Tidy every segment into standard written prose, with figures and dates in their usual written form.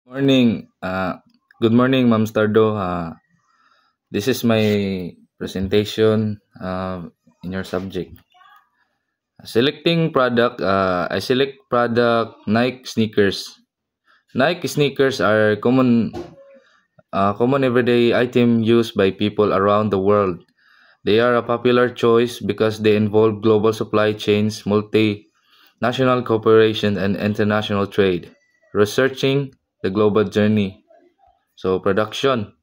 Morning. Good morning, Ma'am Stardo. This is my presentation in your subject. Selecting product. I select product Nike sneakers. Nike sneakers are common everyday item used by people around the world. They are a popular choice because they involve global supply chains, multinational cooperation, and international trade. Researching the global journey. So production.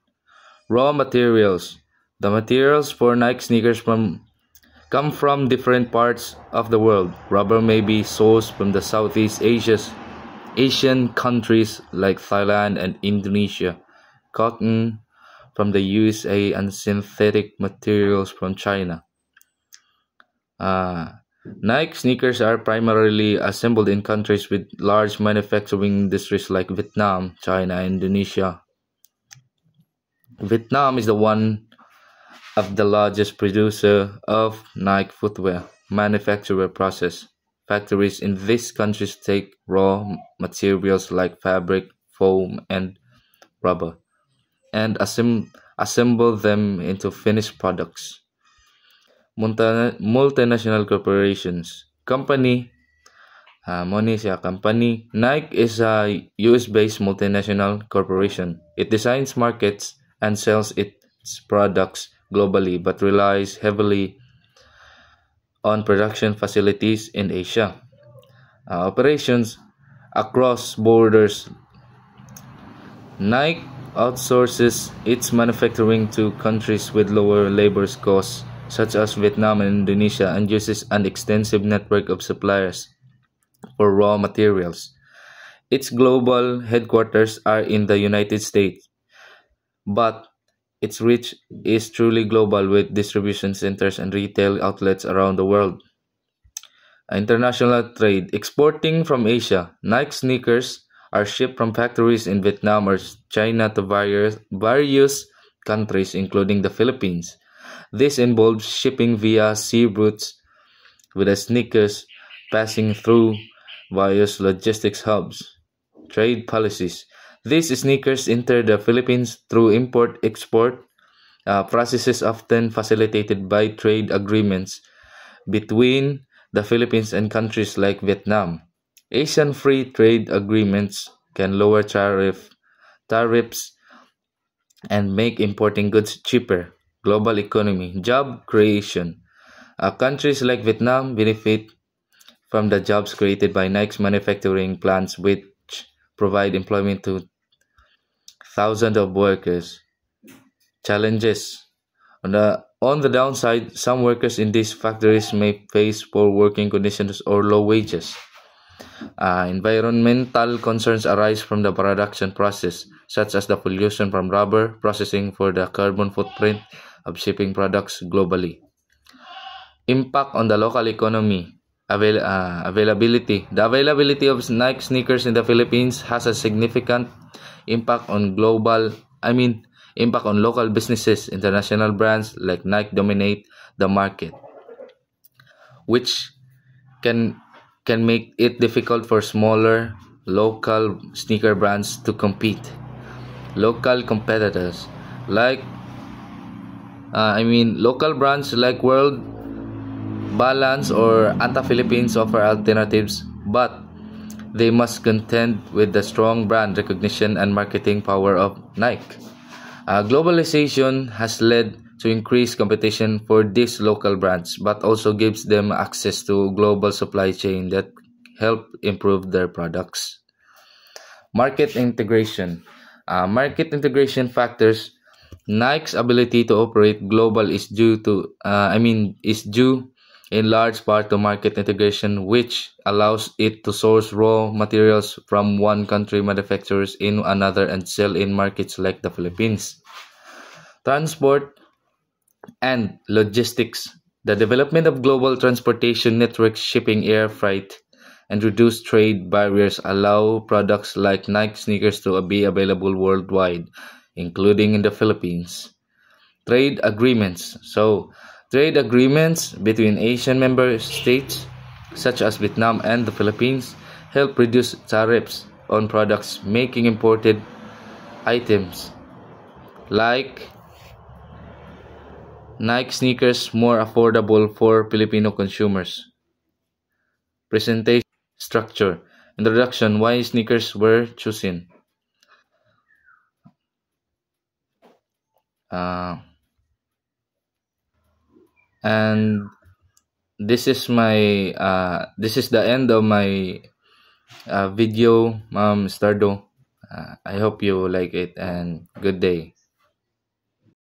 Raw materials. The materials for Nike sneakers come from different parts of the world. Rubber may be sourced from the Asian countries like Thailand and Indonesia. Cotton from the USA and synthetic materials from China. Uh, Nike sneakers are primarily assembled in countries with large manufacturing industries like Vietnam, China, and Indonesia. Vietnam is the one of the largest producer of Nike footwear manufacturer process. Factories in these countries take raw materials like fabric, foam, and rubber and assemble them into finished products. Multinational corporations. Company. Nike is a US-based multinational corporation. It designs, markets, and sells its products globally but relies heavily on production facilities in Asia. Operations across borders. Nike outsources its manufacturing to countries with lower labor costs, such as Vietnam and Indonesia, and uses an extensive network of suppliers for raw materials. Its global headquarters are in the United States, but its reach is truly global with distribution centers and retail outlets around the world. International trade. Exporting from Asia, Nike sneakers are shipped from factories in Vietnam or China to various countries, including the Philippines. This involves shipping via sea routes, with the sneakers passing through various logistics hubs. Trade policies. These sneakers enter the Philippines through import-export processes often facilitated by trade agreements between the Philippines and countries like Vietnam. Asian free trade agreements can lower tariffs and make importing goods cheaper. Global economy, job creation. Countries like Vietnam benefit from the jobs created by Nike's manufacturing plants, which provide employment to thousands of workers. Challenges. On the downside, some workers in these factories may face poor working conditions or low wages. Environmental concerns arise from the production process, such as the pollution from rubber processing for the carbon footprint of shipping products globally. Impact on the local economy. Availability. The availability of Nike sneakers in the Philippines has a significant impact on impact on local businesses. International brands like Nike dominate the market, which can make it difficult for smaller local sneaker brands to compete. Local competitors like local brands like World Balance or Anta Philippines offer alternatives, but they must contend with the strong brand recognition and marketing power of Nike. Globalization has led to increased competition for these local brands, but also gives them access to global supply chain that help improve their products. Market integration. Market integration factors. Nike's ability to operate global is due in large part to market integration, which allows it to source raw materials from one country manufacturers in another and sell in markets like the Philippines. Transport and logistics. The development of global transportation networks, shipping, air freight, and reduced trade barriers allow products like Nike sneakers to be available worldwide, including in the Philippines. Trade agreements. Trade agreements between Asian member states, such as Vietnam and the Philippines, help reduce tariffs on products, making imported items like Nike sneakers more affordable for Filipino consumers. Presentation structure. Introduction. Why sneakers were chosen. Uh, and this is the end of my video, Ma'am Stardo. I hope you like it, and good day.